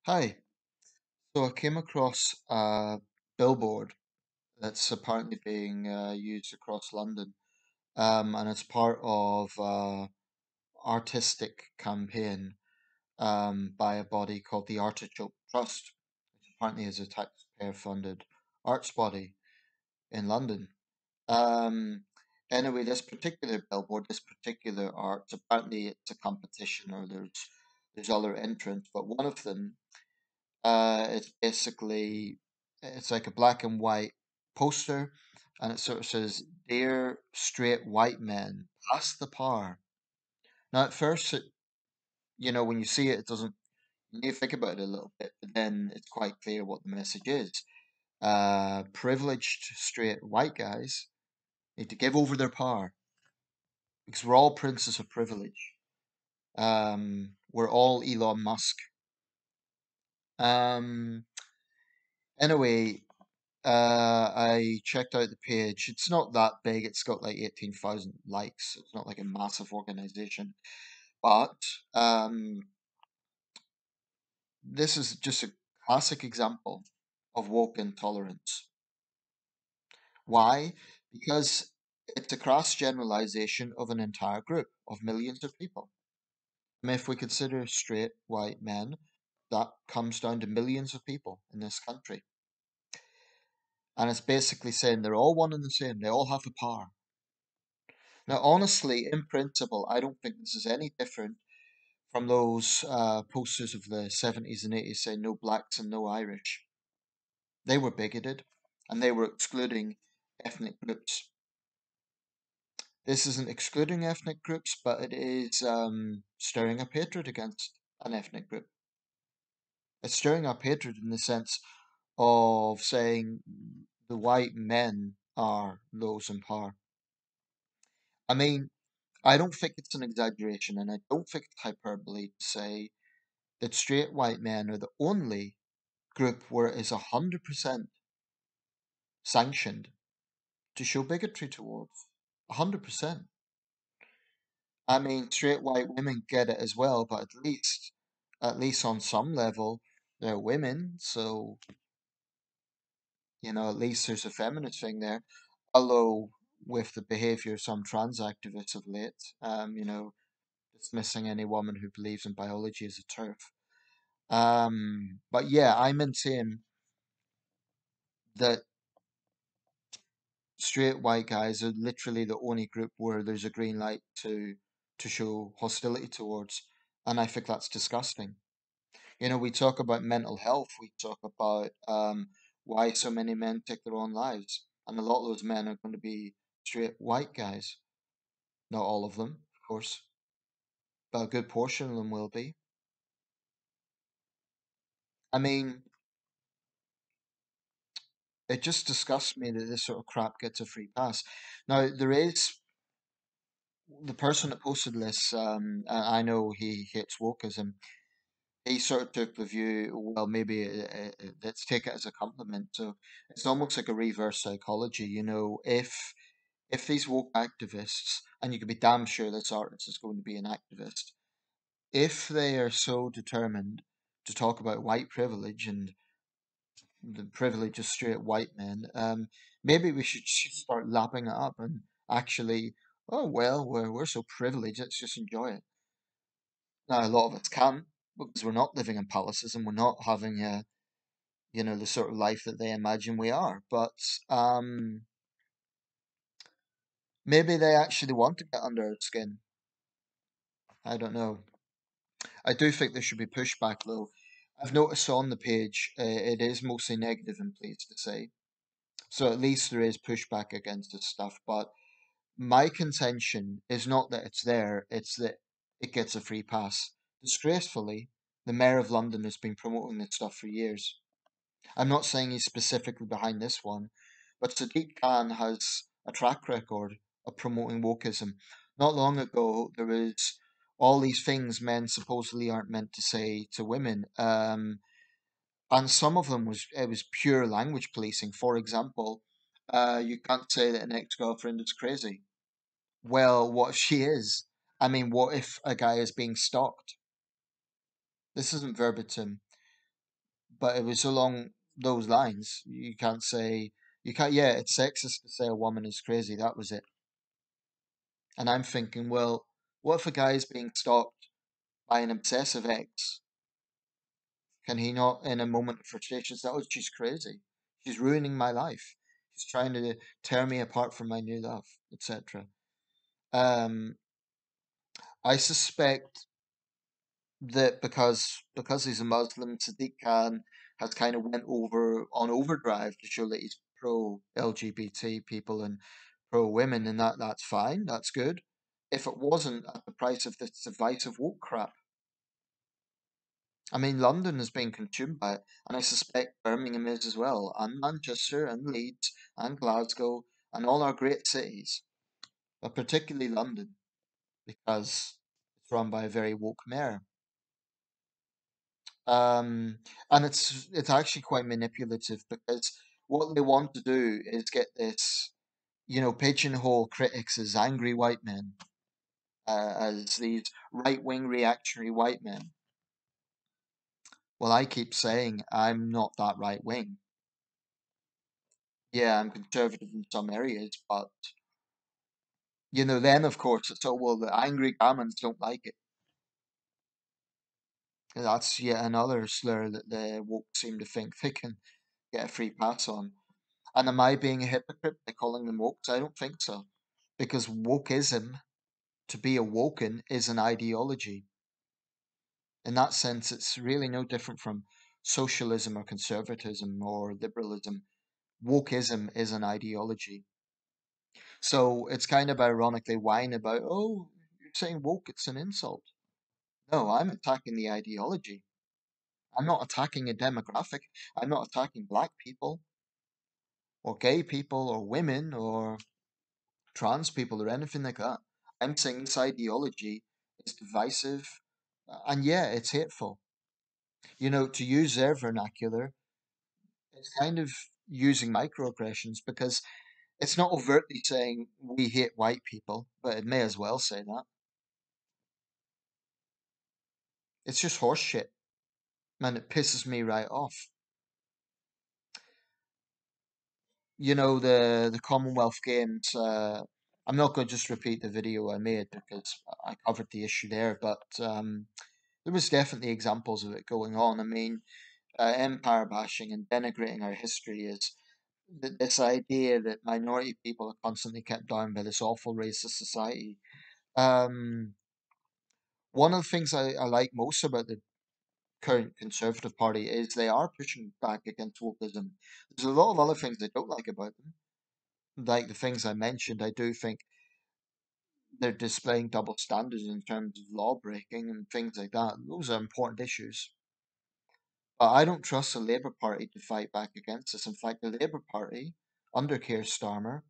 Hi. So I came across a billboard that's apparently being used across London, and it's part of artistic campaign by a body called the Artichoke Trust, which apparently is a taxpayer-funded arts body in London. Um, anyway, this particular billboard, this particular art, apparently it's a competition or there's other entrants, but one of them it's basically it's like a black and white poster, and it sort of says, "Dear straight white men, pass the par." Now, at first, when you see it, it doesn't. You need to think about it a little bit, but then it's quite clear what the message is. Privileged straight white guys need to give over their power because we're all princes of privilege. We're all Elon Musk. Um, anyway, I checked out the page. It's not that big. It's got like 18,000 likes. It's not like a massive organization. But um, this is just a classic example of woke intolerance. Why? Because it's a crass generalization of an entire group of millions of people. I mean, if we consider straight white men, that comes down to millions of people in this country. And it's basically saying they're all one and the same. They all have the power. Now, honestly, in principle, I don't think this is any different from those posters of the 70s and 80s saying no blacks and no Irish. They were bigoted and they were excluding ethnic groups. This isn't excluding ethnic groups, but it is stirring up hatred against an ethnic group. It's stirring up hatred in the sense of saying the white men are those in power. I mean, I don't think it's an exaggeration and I don't think it's hyperbole to say that straight white men are the only group where it is 100% sanctioned to show bigotry towards. 100%. I mean, straight white women get it as well, but at least on some level, they're women, so, at least there's a feminist thing there. Although, with the behavior of some trans activists of late, dismissing any woman who believes in biology as a turf. But yeah, I maintain that straight white guys are literally the only group where there's a green light to show hostility towards, and I think that's disgusting. We talk about mental health, we talk about why so many men take their own lives, and a lot of those men are going to be straight white guys. Not all of them, of course, but a good portion of them will be. I mean, it just disgusts me that this sort of crap gets a free pass. Now, there is the person that posted this, I know he hates wokeism. He sort of took the view, well, maybe let's take it as a compliment. So it's almost like a reverse psychology. If these woke activists, and you can be damn sure this artist is going to be an activist, if they are so determined to talk about white privilege and the privilege of straight white men, maybe we should just start lapping it up and actually, oh well, we're so privileged, let's just enjoy it. Now, a lot of us can't because we're not living in palaces and we're not having the sort of life that they imagine we are. But um, maybe they actually want to get under our skin. I don't know. I do think there should be pushback though. I've noticed on the page it is mostly negative, I'm pleased to say. So at least there is pushback against this stuff. But my contention is not that it's there, it's that it gets a free pass. Disgracefully, the Mayor of London has been promoting this stuff for years. I'm not saying he's specifically behind this one, but Sadiq Khan has a track record of promoting wokeism. Not long ago, there was all these things men supposedly aren't meant to say to women, and some of them was pure language policing. For example, you can't say that an ex-girlfriend is crazy. Well, what if she is? I mean, what if a guy is being stalked? This isn't verbatim. but it was along those lines. You can't say you can't. Yeah, it's sexist to say a woman is crazy. That was it. And I'm thinking, well, what if a guy is being stalked by an obsessive ex? Can he not, in a moment of frustration, say, "Oh, she's crazy. She's ruining my life. She's trying to tear me apart from my new love," etc. Um, I suspect that because he's a Muslim, Sadiq Khan has kind of went over on overdrive to show that he's pro LGBT people and pro women, and that's fine, that's good. If it wasn't at the price of this divisive woke crap, I mean, London is being consumed by it, and I suspect Birmingham is as well, and Manchester, and Leeds, and Glasgow, and all our great cities, but particularly London because it's run by a very woke mayor. Um, and it's actually quite manipulative because what they want to do is get this, pigeonhole critics as angry white men, as these right-wing reactionary white men. Well, I keep saying I'm not that right-wing. Yeah, I'm conservative in some areas, but then of course it's well, the angry gamins don't like it. That's yet another slur that the woke seem to think they can get a free pass on. And am I being a hypocrite by calling them woke? I don't think so. Because wokeism, to be awoken, is an ideology. In that sense, it's really no different from socialism or conservatism or liberalism. Wokeism is an ideology. So it's kind of ironic they whine about, oh, you're saying woke, it's an insult. No, I'm attacking the ideology. I'm not attacking a demographic. I'm not attacking black people or gay people or women or trans people or anything like that. I'm saying this ideology is divisive and yeah, it's hateful. To use their vernacular, it's kind of using microaggressions because it's not overtly saying we hate white people, but it may as well say that. It's just horse shit, and it pisses me right off. The Commonwealth Games. I'm not going to just repeat the video I made because I covered the issue there, but there was definitely examples of it going on. I mean, empire bashing and denigrating our history is this idea that minority people are constantly kept down by this awful racist society. Um, One of the things I like most about the current Conservative Party is they are pushing back against wokeism. There's a lot of other things I don't like about them, like the things I mentioned. I do think they're displaying double standards in terms of law breaking and things like that. Those are important issues. But I don't trust the Labour Party to fight back against this. In fact, the Labour Party, under Keir Starmer,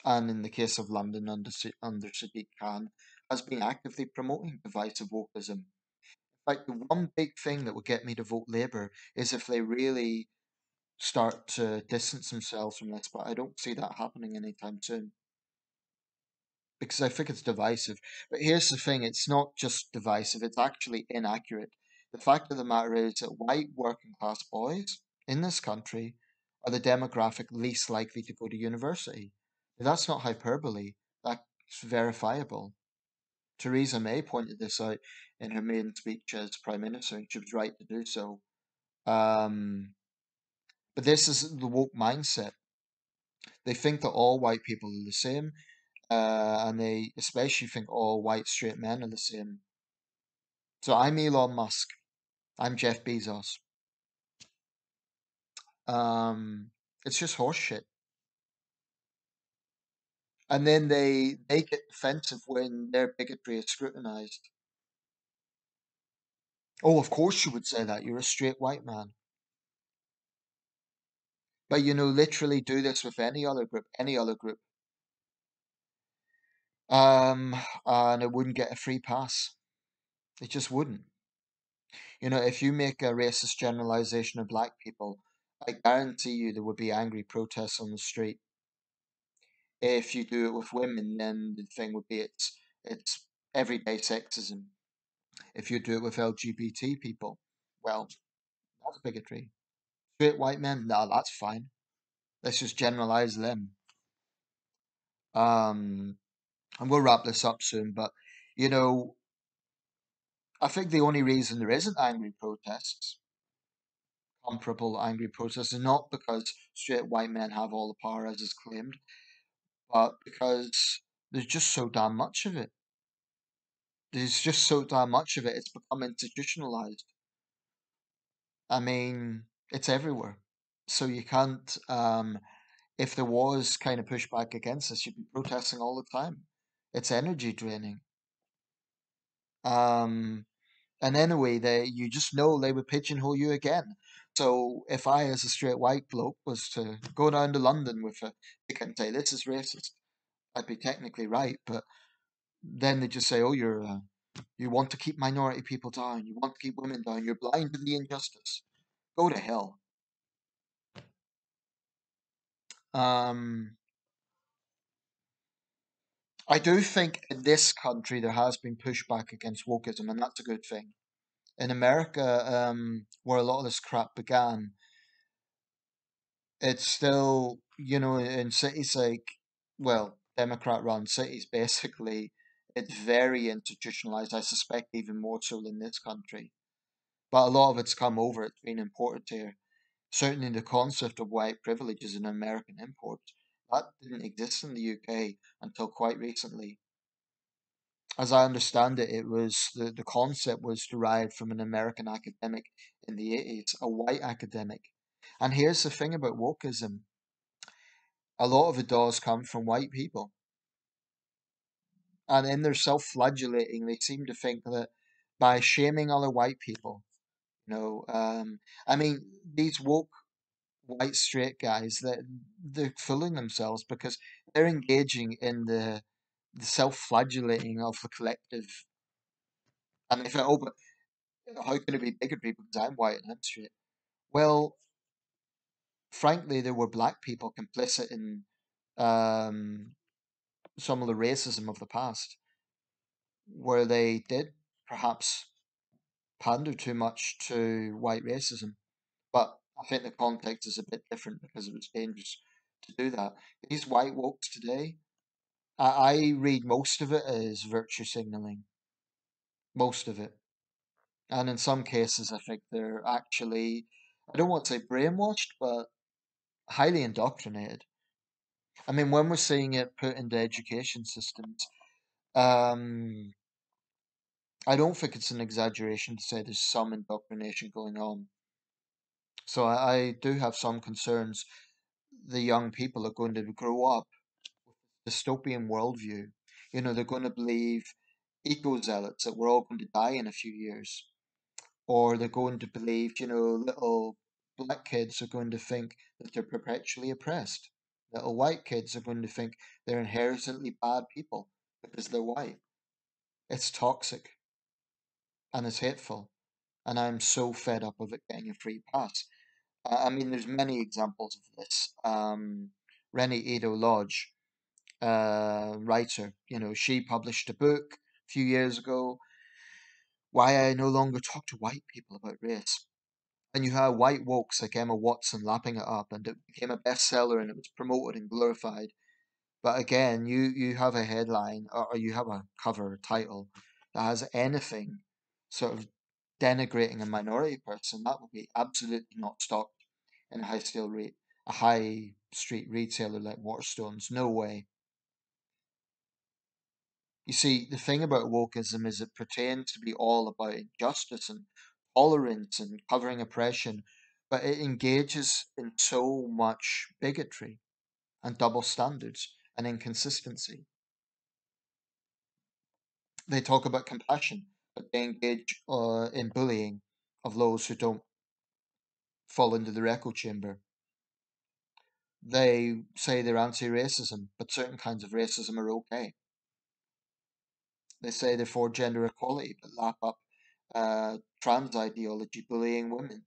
and in the case of London under Sadiq Khan, has been actively promoting divisive wokeism. In fact, the one big thing that would get me to vote Labour is if they really start to distance themselves from this, but I don't see that happening anytime soon because I think it's divisive. But here's the thing, it's not just divisive, it's actually inaccurate. The fact of the matter is that white working class boys in this country are the demographic least likely to go to university. That's not hyperbole, that's verifiable. Theresa May pointed this out in her maiden speech as Prime Minister, and she was right to do so. Um, but this is the woke mindset. They think that all white people are the same, and they especially think all white straight men are the same. So I'm Elon Musk. I'm Jeff Bezos. It's just horseshit. And then they get defensive when their bigotry is scrutinized. Oh, of course you would say that. You're a straight white man. But literally do this with any other group, any other group. Um, and it wouldn't get a free pass. It just wouldn't. If you make a racist generalization of black people, I guarantee you there would be angry protests on the street. If you do it with women, then the thing would be it's everyday sexism. If you do it with LGBT people, well, That's bigotry. Straight white men, no, that's fine. Let's just generalize them. Um, and we'll wrap this up soon, but you know, I think the only reason there isn't angry protests, comparable angry protests, is not because straight white men have all the power as is claimed, but because there's just so damn much of it. There's just so damn much of it. It's become institutionalized. I mean, it's everywhere. So you can't, if there was kind of pushback against this, you'd be protesting all the time. It's energy draining. Um, and anyway, you just know they would pigeonhole you again. So if I, as a straight white bloke, was to go down to London with a ticket and say this is racist, I'd be technically right, but then they just say, "Oh, you want to keep minority people down, you want to keep women down, you're blind to the injustice. Go to hell." Um, I do think in this country there has been pushback against wokeism, and that's a good thing. In America, where a lot of this crap began, it's still, in cities like, well, Democrat-run cities, basically, it's very institutionalized. I suspect even more so than this country. But a lot of it's come over, it's been imported here. Certainly the concept of white privilege is an American import. That didn't exist in the UK until quite recently. As I understand it, the concept was derived from an American academic in the 80s, a white academic. And here's the thing about wokeism. A lot of it does come from white people. And in their self-flagellating, they seem to think that by shaming other white people, I mean, these woke white straight guys, that they're fooling themselves because they're engaging in the self-flagellating of the collective. And they think, oh, but how can it be bigotry because I'm white and I'm straight? Well, frankly, there were black people complicit in um, some of the racism of the past, where they did perhaps pander too much to white racism. But I think the context is a bit different because it was dangerous to do that. These white wokes today, I read most of it as virtue signaling, most of it. And in some cases, I think they're actually, I don't want to say brainwashed, but highly indoctrinated. I mean, when we're seeing it put into education systems, um, I don't think it's an exaggeration to say there's some indoctrination going on. So I do have some concerns. The young people are going to grow up dystopian worldview. They're going to believe eco zealots that we're all going to die in a few years, or they're going to believe, little black kids are going to think that they're perpetually oppressed. Little white kids are going to think they're inherently bad people because they're white. It's toxic and it's hateful, and I'm so fed up of it getting a free pass. I mean, there's many examples of this. Renee Edo Lodge, writer, she published a book a few years ago, Why I No Longer Talk to White People About Race. And you have white wokes like Emma Watson lapping it up, and it became a bestseller and it was promoted and glorified. But again, you have a headline or you have a cover title that has anything sort of denigrating a minority person, that would be absolutely not stocked in a high street retailer like Waterstones. No way. You see, the thing about wokeism is it pretends to be all about injustice and tolerance and covering oppression, but it engages in so much bigotry and double standards and inconsistency. They talk about compassion, but they engage in bullying of those who don't fall into their echo chamber. They say they're anti-racism, but certain kinds of racism are okay. They say they're for gender equality, but lap up trans ideology bullying women.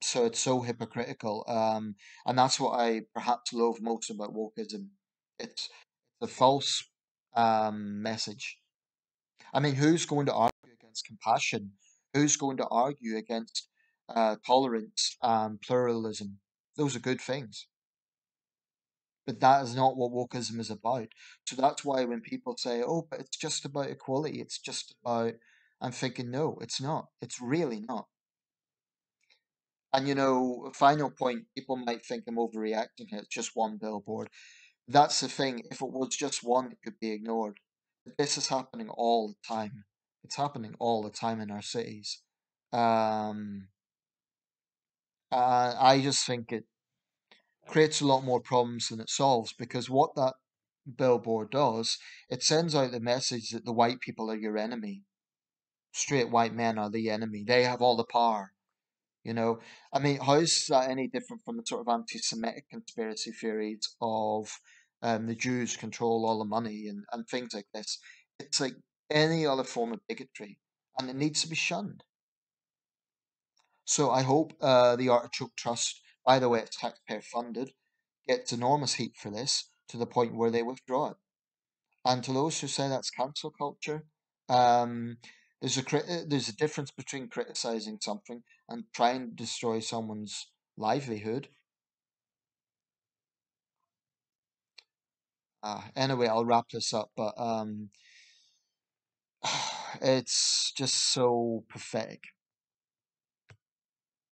So it's so hypocritical. And that's what I perhaps love most about wokeism. It's a false message. I mean, who's going to argue against compassion? Who's going to argue against tolerance and pluralism? Those are good things. But that is not what wokeism is about. So that's why when people say, oh, but it's just about equality, it's just about, I'm thinking, no, it's not. It's really not. And a final point, people might think I'm overreacting here. It's just one billboard. That's the thing. If it was just one, it could be ignored. But this is happening all the time. It's happening all the time in our cities. Um, I just think it creates a lot more problems than it solves because what that billboard does, it sends out the message that the white people are your enemy. Straight white men are the enemy. They have all the power. You know, I mean, how is that any different from the sort of anti-Semitic conspiracy theories of the Jews control all the money and things like this? It's like any other form of bigotry, and it needs to be shunned. So I hope the Artichoke Trust, by the way, it's taxpayer funded, gets enormous heat for this to the point where they withdraw it. And to those who say that's cancel culture, um, there's a difference between criticizing something and trying to destroy someone's livelihood. Anyway, I'll wrap this up, but it's just so pathetic.